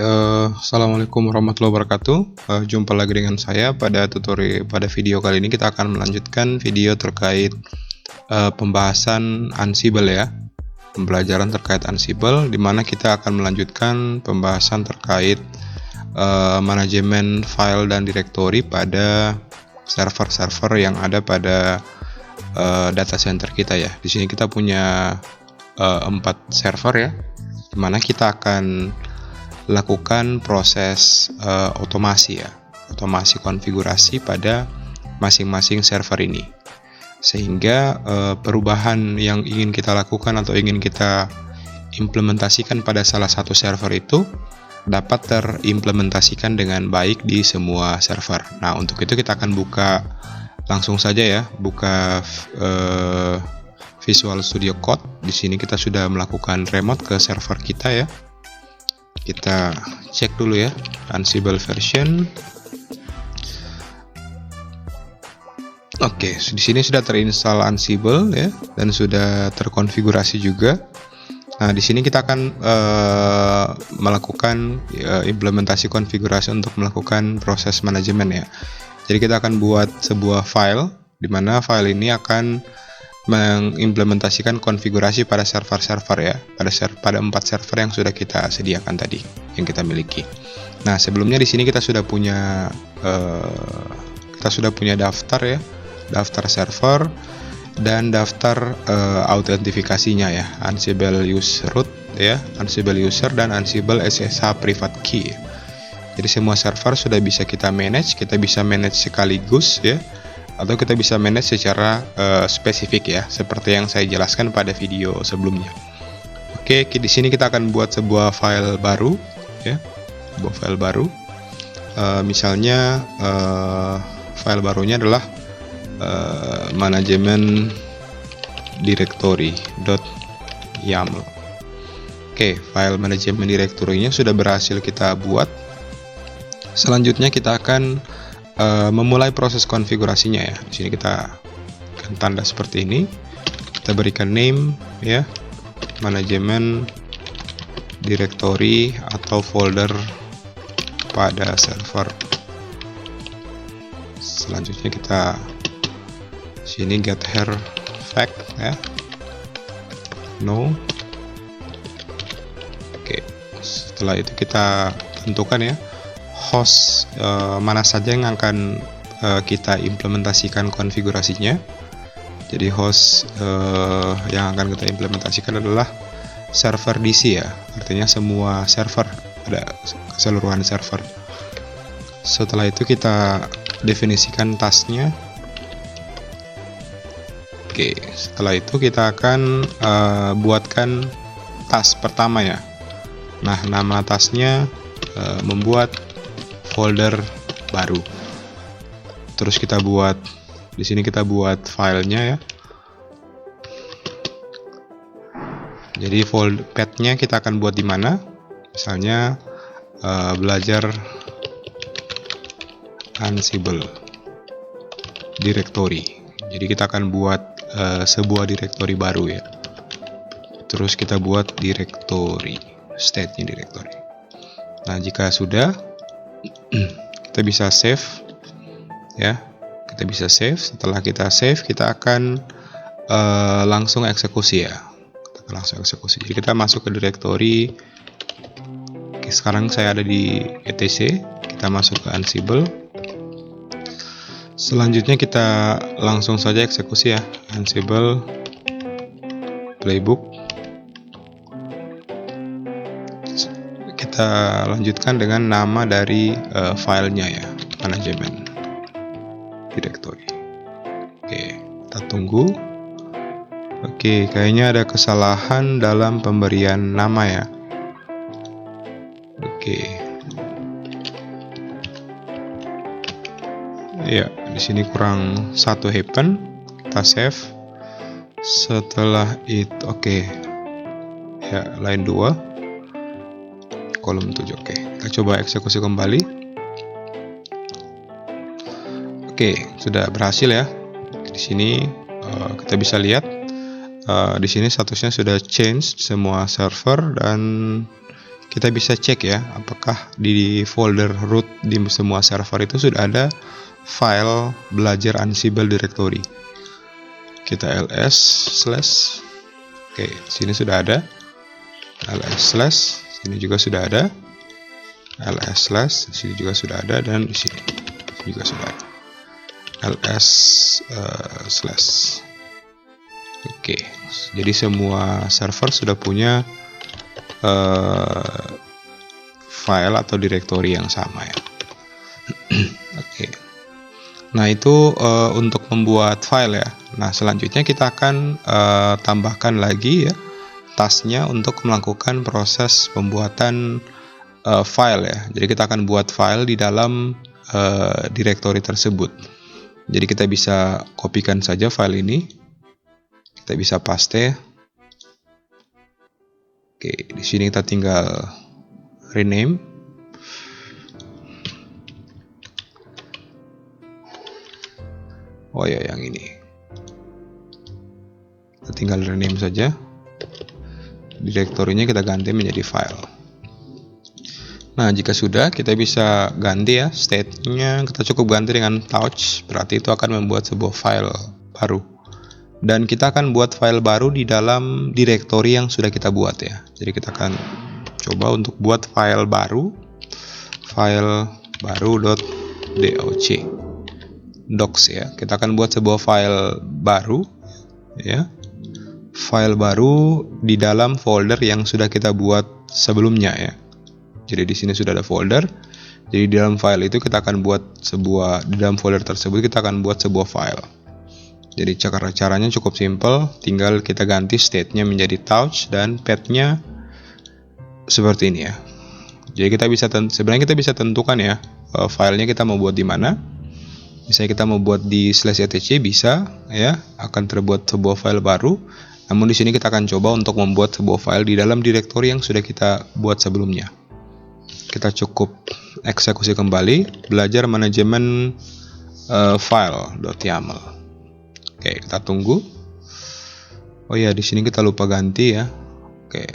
Assalamualaikum warahmatullahi wabarakatuh. Jumpa lagi dengan saya pada video kali ini. Kita akan melanjutkan video terkait pembahasan Ansible ya, pembelajaran terkait Ansible, di mana kita akan melanjutkan pembahasan terkait manajemen file dan directory pada server-server yang ada pada data center kita ya. Di sini kita punya 4 server ya, di mana kita akan lakukan proses otomasi konfigurasi pada masing-masing server ini, sehingga perubahan yang ingin kita lakukan atau ingin kita implementasikan pada salah satu server itu dapat terimplementasikan dengan baik di semua server. Nah, untuk itu kita akan buka langsung saja ya, buka Visual Studio Code. Di sini kita sudah melakukan remote ke server kita ya. Kita cek dulu ya, Ansible version. Oke, di sini sudah terinstall Ansible ya, dan sudah terkonfigurasi juga. Nah, di sini kita akan melakukan implementasi konfigurasi untuk melakukan proses manajemen ya. Jadi kita akan buat sebuah file, di mana file ini akan mengimplementasikan konfigurasi pada server-server ya, pada 4 server yang sudah kita sediakan tadi, yang kita miliki. Nah, sebelumnya di sini kita sudah punya daftar ya, daftar server dan daftar autentifikasinya ya, Ansible user root ya, Ansible user dan Ansible SSH private key. Jadi semua server sudah bisa kita manage, sekaligus ya, atau kita bisa manage secara spesifik ya, seperti yang saya jelaskan pada video sebelumnya. Oke, di sini kita akan buat sebuah file baru ya, sebuah file baru. Misalnya file barunya adalah manajemen directory.yaml. Oke, file manajemen directory-nya sudah berhasil kita buat. Selanjutnya kita akan memulai proses konfigurasinya ya. Di sini kita akan tanda seperti ini. Kita berikan name ya, manajemen directory atau folder pada server. Selanjutnya kita sini get here fact ya, no. Oke, setelah itu kita tentukan ya host mana saja yang akan kita implementasikan konfigurasinya. Jadi host yang akan kita implementasikan adalah server DC ya, artinya semua server, ada keseluruhan server. Setelah itu kita definisikan tasknya. Oke, setelah itu kita akan buatkan task pertama ya. Nah, nama tasknya membuat folder baru. Terus kita buat di sini, kita buat filenya ya. Jadi folder path-nya kita akan buat di mana? Misalnya belajar Ansible directory. Jadi kita akan buat sebuah directory baru ya. Terus kita buat directory, state-nya directory. Nah, jika sudah, kita bisa save ya, kita bisa save. Setelah kita save, kita akan langsung eksekusi ya, jadi kita masuk ke directory. Oke, sekarang saya ada di etc, kita masuk ke Ansible. Selanjutnya kita langsung saja eksekusi ya, Ansible playbook. Kita lanjutkan dengan nama dari filenya ya, manajemen directory. Oke, kita tunggu. Oke, kayaknya ada kesalahan dalam pemberian nama ya. Oke. Ya, di sini kurang satu happen. Kita save. Setelah itu oke. Ya, line 2. Kolom 7. Oke, kita coba eksekusi kembali. Oke, sudah berhasil ya. Di sini kita bisa lihat di sini statusnya sudah change semua server, dan kita bisa cek ya, apakah di folder root di semua server itu sudah ada file belajar Ansible directory. Kita ls slash, oke, sini sudah ada, ls slash, sini juga sudah ada, ls slash, sini juga sudah ada, dan di sini juga sudah ada, ls slash. Oke, jadi semua server sudah punya file atau directory yang sama ya. Oke. Nah, itu untuk membuat file ya. Nah, selanjutnya kita akan tambahkan lagi ya tasknya untuk melakukan proses pembuatan file ya. Jadi kita akan buat file di dalam directory tersebut. Jadi kita bisa kopikan saja file ini. Kita bisa paste. Oke, di sini kita tinggal rename. Oh ya, yang ini. Kita tinggal rename saja. Direktorinya kita ganti menjadi file. Nah, jika sudah, kita bisa ganti ya state-nya. Kita cukup ganti dengan touch, berarti itu akan membuat sebuah file baru. Dan kita akan buat file baru di dalam directory yang sudah kita buat ya. Jadi kita akan coba untuk buat file baru .docs ya. Kita akan buat sebuah file baru ya. File baru di dalam folder yang sudah kita buat sebelumnya ya. Jadi di sini sudah ada folder. Jadi di dalam file itu kita akan buat di dalam folder tersebut kita akan buat sebuah file. Jadi caranya cukup simple, tinggal kita ganti state-nya menjadi touch dan path-nya seperti ini ya. Jadi sebenarnya kita bisa tentukan ya filenya kita mau buat di mana. Misalnya kita mau buat di /etc bisa ya, akan terbuat sebuah file baru. Namun di sini kita akan coba untuk membuat sebuah file di dalam directory yang sudah kita buat sebelumnya. Kita cukup eksekusi kembali, belajar manajemen file.yaml. Oke, kita tunggu. Oh ya, di sini kita lupa ganti ya. Oke.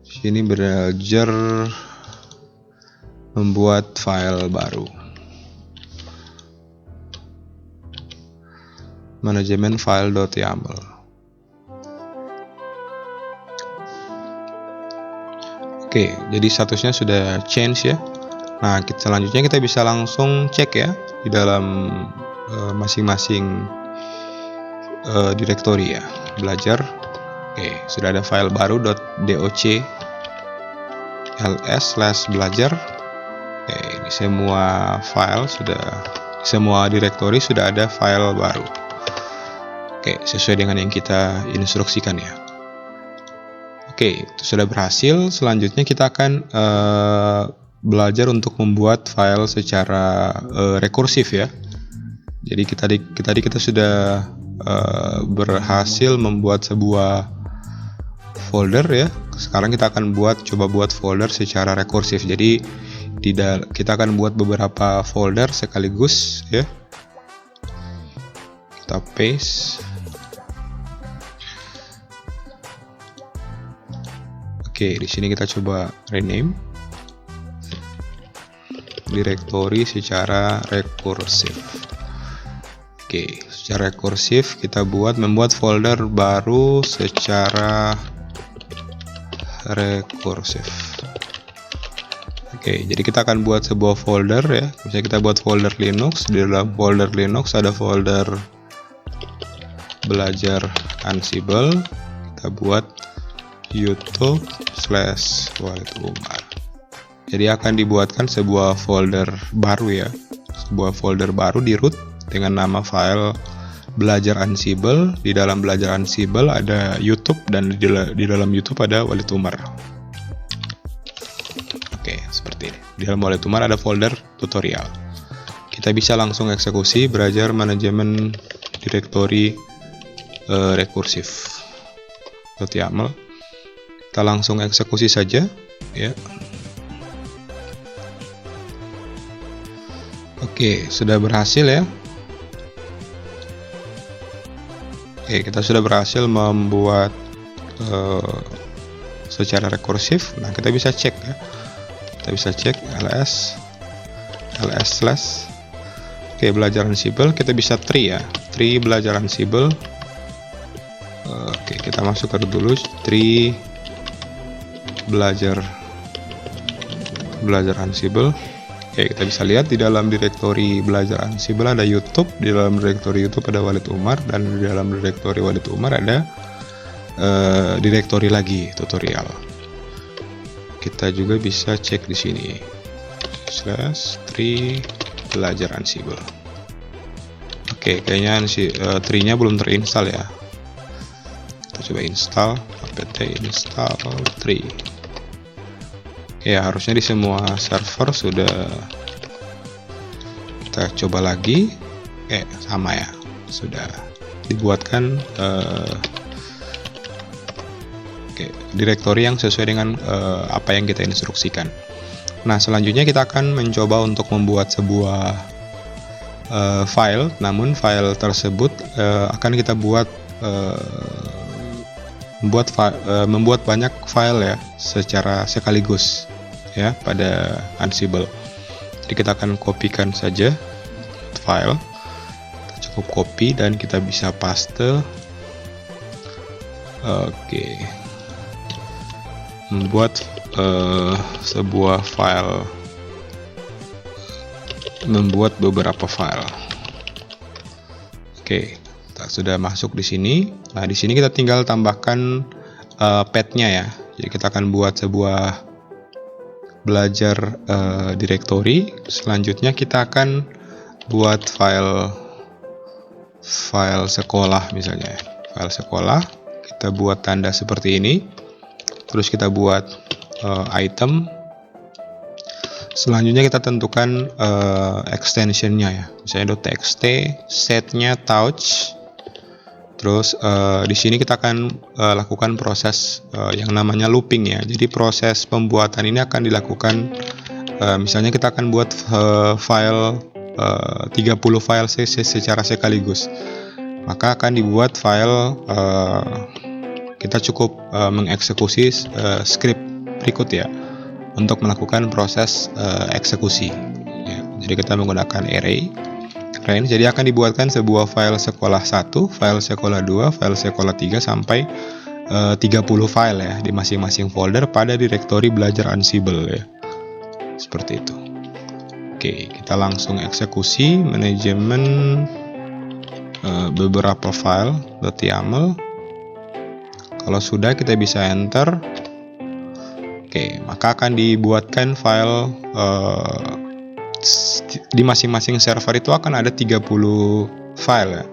Sini belajar membuat file baru. Manajemen file.yaml. Oke, jadi statusnya sudah change ya. Nah, selanjutnya kita bisa langsung cek ya di dalam masing-masing directory ya. Belajar. Oke, sudah ada file baru .doc ls/belajar. Oke, di semua file semua directory sudah ada file baru. Oke, sesuai dengan yang kita instruksikan ya. Oke, itu sudah berhasil. Selanjutnya kita akan belajar untuk membuat file secara rekursif ya. Jadi kita sudah berhasil membuat sebuah folder ya. Sekarang kita akan coba buat folder secara rekursif. Jadi kita akan buat beberapa folder sekaligus ya. Kita paste. Oke, di sini kita coba rename directory secara rekursif. Oke, secara rekursif kita membuat folder baru secara rekursif. Oke, jadi kita akan buat sebuah folder ya. Misalnya kita buat folder Linux. Di dalam folder Linux ada folder belajar Ansible. Kita buat YouTube/Walitumar. Jadi akan dibuatkan sebuah folder baru ya. Sebuah folder baru di root dengan nama file belajar Ansible. Di dalam belajar Ansible ada YouTube dan di dalam YouTube ada Walitumar. Oke, seperti ini. Di dalam Walitumar ada folder tutorial. Kita bisa langsung eksekusi belajar manajemen directory rekursif .yaml. Kita langsung eksekusi saja ya. Oke, sudah berhasil ya. Oke, kita sudah berhasil membuat secara rekursif. Nah, kita bisa cek ya. Kita bisa cek ls slash. Oke, belajar Ansible. Kita bisa tree ya. Tree belajar Ansible. Oke, kita masukkan dulu tree belajar Ansible. Oke, kita bisa lihat di dalam direktori belajar Ansible ada YouTube, di dalam direktori YouTube ada Walid Umar, dan di dalam direktori Walid Umar ada direktori lagi tutorial. Kita juga bisa cek di sini /tree belajar Ansible. Oke, kayaknya tree-nya belum terinstall ya. Kita coba install apt install tree. Ya, harusnya di semua server sudah. Kita coba lagi. Sama ya, sudah dibuatkan direktori yang sesuai dengan apa yang kita instruksikan. Nah, selanjutnya kita akan mencoba untuk membuat sebuah file, namun file tersebut akan kita membuat banyak file ya secara sekaligus ya pada Ansible. Jadi kita akan kopikan saja file, kita cukup copy dan kita bisa paste. Oke, membuat sebuah file, membuat beberapa file. Oke, kita sudah masuk di sini. Nah, di sini kita tinggal tambahkan path-nya ya. Jadi kita akan buat sebuah belajar directory. Selanjutnya kita akan buat file sekolah misalnya. File sekolah, kita buat tanda seperti ini. Terus kita buat item. Selanjutnya kita tentukan extensionnya ya, misalnya .txt, setnya touch. Terus di sini kita akan lakukan proses yang namanya looping ya. Jadi proses pembuatan ini akan dilakukan, misalnya kita akan buat file 30 file secara sekaligus. Maka akan dibuat file, kita cukup mengeksekusi script berikut ya untuk melakukan proses eksekusi ya. Jadi kita menggunakan array range. Jadi akan dibuatkan sebuah file sekolah 1, file sekolah 2, file sekolah 3 sampai 30 file ya di masing-masing folder pada direktori belajar Ansible ya. Seperti itu. Oke, kita langsung eksekusi manajemen beberapa file .yaml. Kalau sudah, kita bisa enter. Oke, maka akan dibuatkan file di masing-masing server itu akan ada 30 file ya.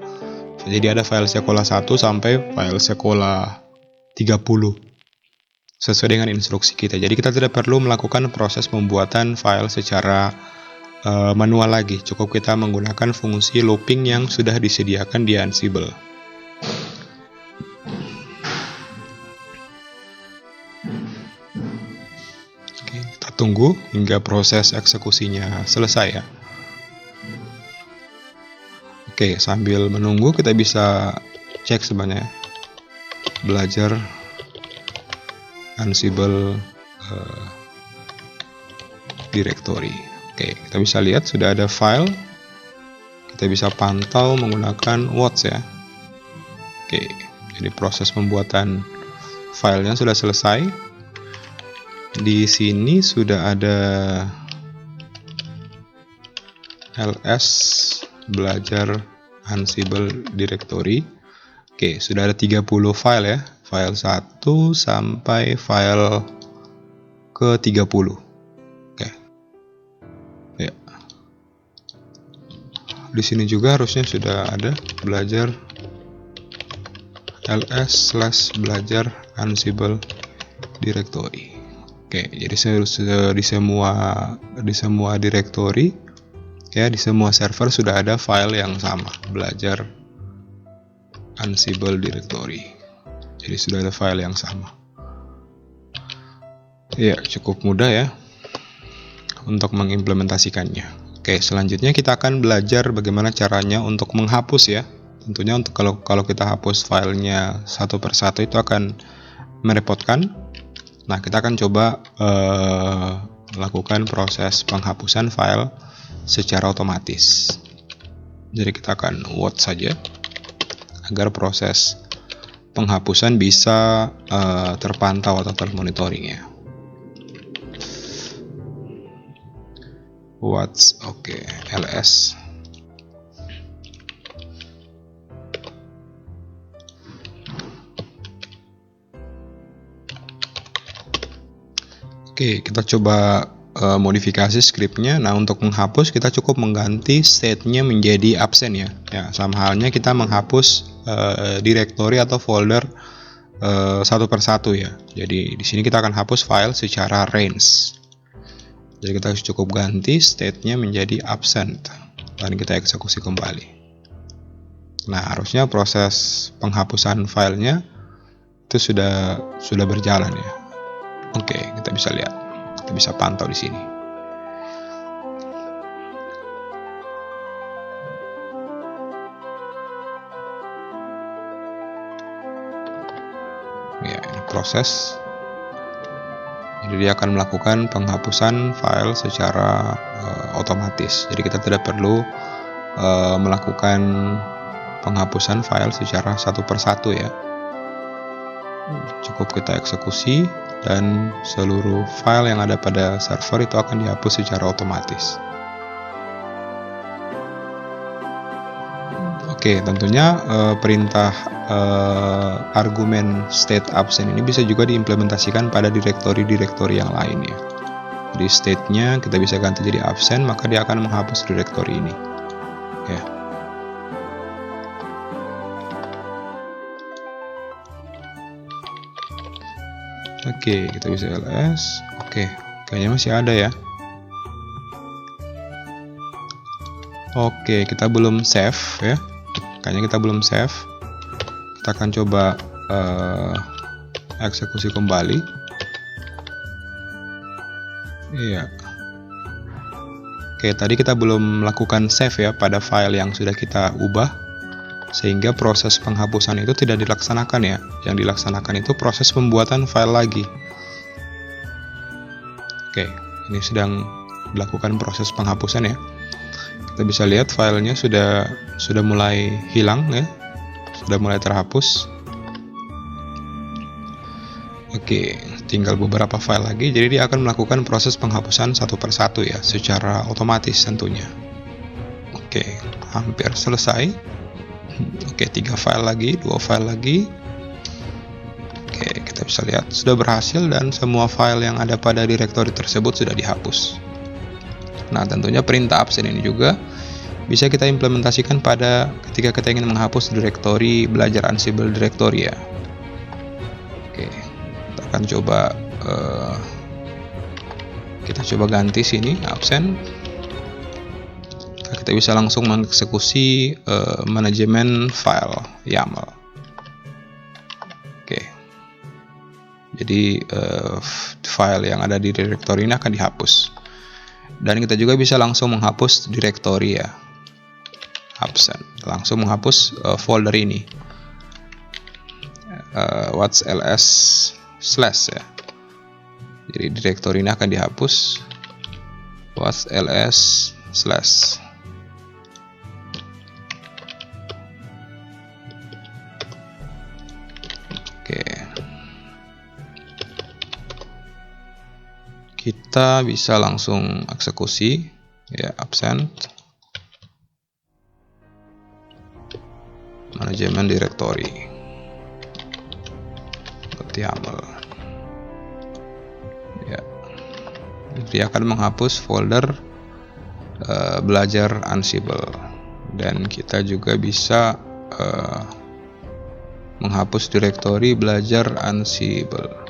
Jadi ada file sekolah 1 sampai file sekolah 30 sesuai dengan instruksi kita. Jadi kita tidak perlu melakukan proses pembuatan file secara manual lagi. Cukup kita menggunakan fungsi looping yang sudah disediakan di Ansible. Tunggu hingga proses eksekusinya selesai ya. Oke, sambil menunggu kita bisa cek sebenarnya belajar Ansible directory. Oke, kita bisa lihat sudah ada file. Kita bisa pantau menggunakan watch ya. Oke, jadi proses pembuatan filenya sudah selesai. Di sini sudah ada ls belajar Ansible directory. Oke, sudah ada 30 file ya. File 1 sampai file ke 30. Oke. Ya. Di sini juga harusnya sudah ada belajar ls/belajar Ansible directory. Oke, jadi di semua directory ya, di semua server sudah ada file yang sama, belajar Ansible directory. Jadi sudah ada file yang sama. Ya, cukup mudah ya untuk mengimplementasikannya. Oke, selanjutnya kita akan belajar bagaimana caranya untuk menghapus ya. Tentunya untuk kalau kita hapus filenya satu persatu itu akan merepotkan. Nah, kita akan coba melakukan proses penghapusan file secara otomatis. Jadi kita akan watch saja agar proses penghapusan bisa terpantau atau termonitoring ya. Watch, oke, ls. Oke, kita coba modifikasi scriptnya. Nah, untuk menghapus kita cukup mengganti state-nya menjadi absen ya. Ya, sama halnya kita menghapus direktori atau folder satu persatu ya. Jadi di sini kita akan hapus file secara range. Jadi kita cukup ganti state-nya menjadi absent dan kita eksekusi kembali. Nah, harusnya proses penghapusan filenya itu sudah berjalan ya. Oke, kita bisa lihat, kita bisa pantau di sini. Ya, ini proses. Jadi dia akan melakukan penghapusan file secara otomatis. Jadi kita tidak perlu melakukan penghapusan file secara satu persatu ya. Cukup kita eksekusi dan seluruh file yang ada pada server itu akan dihapus secara otomatis. Oke, tentunya perintah argumen state absent ini bisa juga diimplementasikan pada direktori-direktori yang lain ya. Jadi state-nya kita bisa ganti jadi absent, maka dia akan menghapus direktori ini. Ya. Oke, kita bisa ls. Oke, kayaknya masih ada ya. Oke, kita belum save ya. Kayaknya kita belum save. Kita akan coba eksekusi kembali. Iya. Oke, tadi kita belum melakukan save ya pada file yang sudah kita ubah, sehingga proses penghapusan itu tidak dilaksanakan ya. Yang dilaksanakan itu proses pembuatan file lagi. Oke, ini sedang dilakukan proses penghapusan ya. Kita bisa lihat filenya sudah mulai hilang ya, sudah mulai terhapus. Oke, tinggal beberapa file lagi. Jadi dia akan melakukan proses penghapusan satu persatu ya, secara otomatis tentunya. Oke, hampir selesai. Oke, 3 file lagi, 2 file lagi. Oke, kita bisa lihat sudah berhasil dan semua file yang ada pada direktori tersebut sudah dihapus. Nah, tentunya perintah absen ini juga bisa kita implementasikan pada ketika kita ingin menghapus direktori belajar Ansible directory ya. Oke, kita akan coba ganti sini absen. Kita bisa langsung mengeksekusi manajemen file YAML. Oke, jadi file yang ada di direktori ini akan dihapus. Dan kita juga bisa langsung menghapus direktori ya, absent, langsung menghapus folder ini. Watch ls slash ya. Jadi direktori ini akan dihapus. Watch ls slash. Kita bisa langsung eksekusi ya, absent manajemen directory YAML ya. Dia akan menghapus folder belajar Ansible, dan kita juga bisa menghapus direktori belajar Ansible.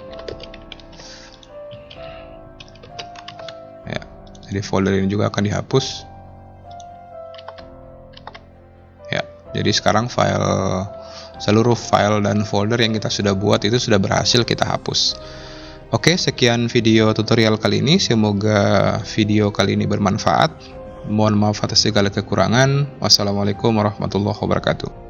Jadi folder ini juga akan dihapus. Ya, jadi sekarang seluruh file dan folder yang kita sudah buat itu sudah berhasil kita hapus. Oke, sekian video tutorial kali ini. Semoga video kali ini bermanfaat. Mohon maaf atas segala kekurangan. Wassalamualaikum warahmatullahi wabarakatuh.